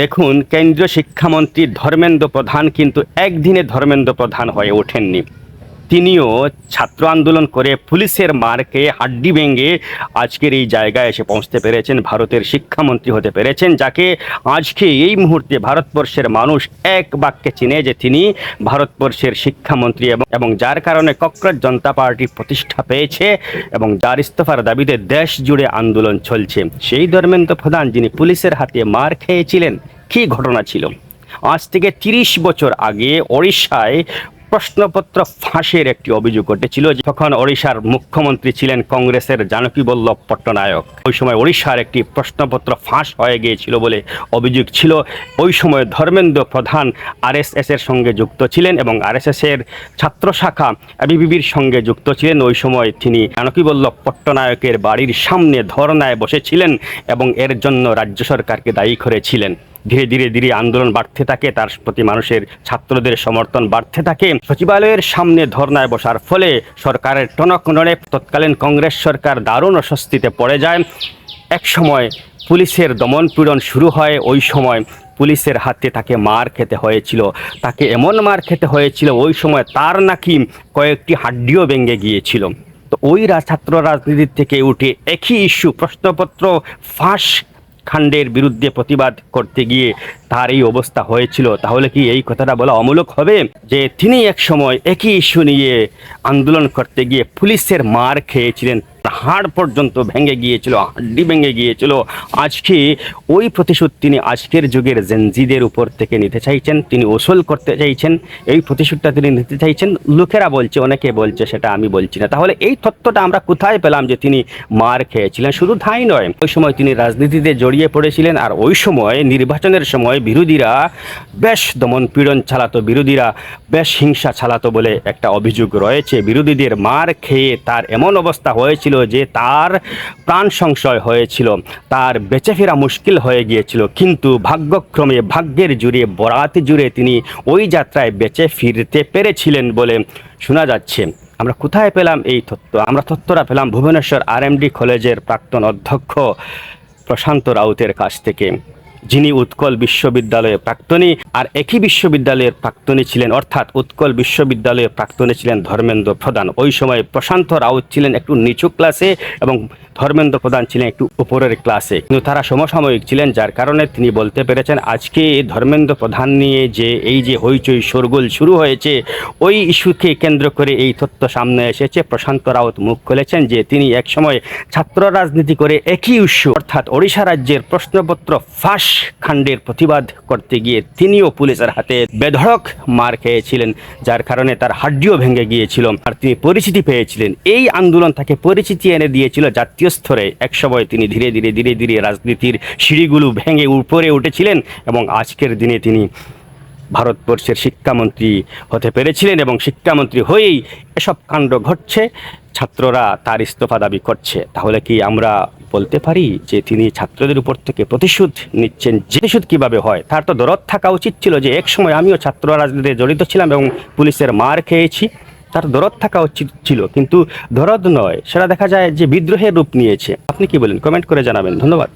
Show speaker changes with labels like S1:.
S1: দেখুন, কেন্দ্রীয় শিক্ষামন্ত্রী ধর্মেন্দ্র প্রধান কিন্তু একদিনে ধর্মেন্দ্র প্রধান হয়ে ওঠেননি। তিনিও ছাত্র আন্দোলন করে পুলিশের মারকে হাড্ডি ভেঙে আজকের এই জায়গায় এসে পৌঁছতে পেরেছেন, ভারতের শিক্ষামন্ত্রী হতে পেরেছেন, যাকে আজকে এই মুহূর্তে ভারতবর্ষের মানুষ এক বাক্যে চিনে যে তিনি ভারতবর্ষের শিক্ষামন্ত্রী, এবং যার কারণে ককরোচ জনতা পার্টি প্রতিষ্ঠা পেয়েছে এবং যার ইস্তফার দাবিতে দেশ জুড়ে আন্দোলন চলছে। সেই ধর্মেন্দ্র প্রধান যিনি পুলিশের হাতে মার খেয়েছিলেন, কী ঘটনা ছিল? আজ থেকে ৩০ বছর আগে ওড়িশায় প্রশ্নপত্র ফাঁসের একটি অভিযোগ ঘটেছিল। তখন ওড়িশার মুখ্যমন্ত্রী ছিলেন কংগ্রেসের জানকী বল্লভ পট্টনায়ক। ওই সময় ওড়িশার একটি প্রশ্নপত্র ফাঁস হয়ে গিয়েছিল বলে অভিযোগ ছিল। ওই সময় ধর্মেন্দ্র প্রধান আরএসএসের সঙ্গে যুক্ত ছিলেন এবং আরএসএসের ছাত্র শাখা এবিভিপির সঙ্গে যুক্ত ছিলেন। ওই সময় তিনি জানকী বল্লভ পট্টনায়কের বাড়ির সামনে ধর্নায় বসেছিলেন এবং এর জন্য রাজ্য সরকারকে দায়ী করেছিলেন। ধীরে ধীরে আন্দোলন বাড়তে থাকে, তার প্রতি মানুষের ছাত্রদের সমর্থন বাড়তে থাকে। সচিবালয়ের সামনে ধর্নায় বসার ফলে সরকারের টনক নড়ে। তৎকালীন কংগ্রেস সরকার দারুণ অস্বস্তিতে পড়ে যায়। এক সময় পুলিশের দমন পীড়ন শুরু হয়। ওই সময় পুলিশের হাতে তাকে মার খেতে হয়েছিল। তাকে এমন মার খেতে হয়েছিল ওই সময় তার নাকি কয়েকটি হাড্ডিও ভেঙে গিয়েছিল। তো ওই ছাত্র রাজনীতির থেকে উঠে একই ইস্যু, প্রশ্নপত্র ফাঁস কাণ্ডের বিরুদ্ধে প্রতিবাদ করতে গিয়ে তার এই অবস্থা হয়েছিল। তাহলে কি এই কথাটা বলা অমূলক হবে যে তিনি এক সময় একই ইস্যু নিয়ে আন্দোলন করতে গিয়ে পুলিশের মার খেয়েছিলেন, হাড় পর্যন্ত ভেঙে গিয়েছিল, হাড্ডি ভেঙে গিয়েছিল? আজকে ওই প্রতিশোধ তিনি আজকের যুগের জেনজিদের উপর থেকে নিতে চাইছেন, তিনি ওসল করতে চাইছেন। এই প্রতিশোধটা তিনি নিতে চাইছেন। লোকেরা বলছে, অনেকে বলছে, সেটা আমি বলছি না। তাহলে এই তথ্যটা আমরা কোথায় পেলাম যে তিনি মার খেয়েছিলেন? শুধু তাই নয়, ওই সময় তিনি রাজনীতিতে জড়িয়ে পড়েছিলেন। আর ওই সময় নির্বাচনের সময় বিরোধীরা বেশ দমন পীড়ন চালাতো, বিরোধীরা বেশ হিংসা চালাতো বলে একটা অভিযোগ রয়েছে। বিরোধীদের মার খেয়ে তার এমন অবস্থা হয়েছিল যে তার প্রাণ সংশয় হয়েছিল, তার বেঁচে ফেরা মুশকিল হয়ে গিয়েছিল। কিন্তু ভাগ্যক্রমে, ভাগ্যের জুড়ে, বরাত জুড়ে তিনি ওই যাত্রায় বেঁচে ফিরতে পেরেছিলেন বলে শোনা যাচ্ছে। আমরা কোথায় পেলাম এই তথ্য? আমরা তথ্যটা পেলাম ভুবনেশ্বর RMD কলেজের প্রাক্তন অধ্যক্ষ প্রশান্ত রাউতের কাছ থেকে, যিনি উৎকল বিশ্ববিদ্যালয়ের প্রাক্তনী। আর একই বিশ্ববিদ্যালয়ের প্রাক্তনী ছিলেন, অর্থাৎ উৎকল বিশ্ববিদ্যালয়ের প্রাক্তনী ছিলেন ধর্মেন্দ্র প্রধান। ওই সময় প্রশান্ত রাউত ছিলেন একটু নিচু ক্লাসে এবং ধর্মেন্দ্র প্রধান ছিলেন একটু উপরের ক্লাসে, কিন্তু তারা সমসাময়িক ছিলেন। যার কারণে তিনি বলতে পেরেছেন আজকে ধর্মেন্দ্র প্রধান নিয়ে যে এই যে হইচই শোরগোল শুরু হয়েছে, ওই ইস্যুকে কেন্দ্র করে এই তথ্য সামনে এসেছে। প্রশান্ত রাউত মুখ খুলেছেন যে তিনি একসময় ছাত্র রাজনীতি করে একই ইস্যু, অর্থাৎ ওড়িশা রাজ্যের প্রশ্নপত্র ফাঁস কাণ্ডের প্রতিবাদ করতে গিয়ে তিনিও পুলিশের হাতে বেধড়ক মার খেয়েছিলেন, যার কারণে তার হাড্ডিও ভেঙে গিয়েছিল। আর তিনি পরিচিতি পেয়েছিলেন। এই আন্দোলন তাকে পরিচিতি এনে দিয়েছিল জাতীয় স্তরে। একসময় তিনি ধীরে ধীরে রাজনীতির সিঁড়িগুলো ভেঙে উপরে উঠেছিলেন এবং আজকের দিনে তিনি ভারতবর্ষের শিক্ষামন্ত্রী হতে পেরেছিলেন এবং শিক্ষামন্ত্রী হয়েই এসব কাণ্ড ঘটছে, ছাত্ররা তার ইস্তফা দাবি করছে। তাহলে কি আমরা বলতে পারি যে তিনি ছাত্রদের উপর থেকে প্রতিশোধ নিচ্ছেন? যে প্রতিশোধ কীভাবে হয়? তার তো দরদ থাকা উচিত ছিল যে এক সময় আমিও ছাত্র রাজনীতিতে জড়িত ছিলাম এবং পুলিশের মার খেয়েছি। তার দরদ থাকা উচিত ছিল, কিন্তু দরদ নয়, সেটা দেখা যায় যে বিদ্রোহের রূপ নিয়েছে। আপনি কি বলেন? কমেন্ট করে জানাবেন। ধন্যবাদ।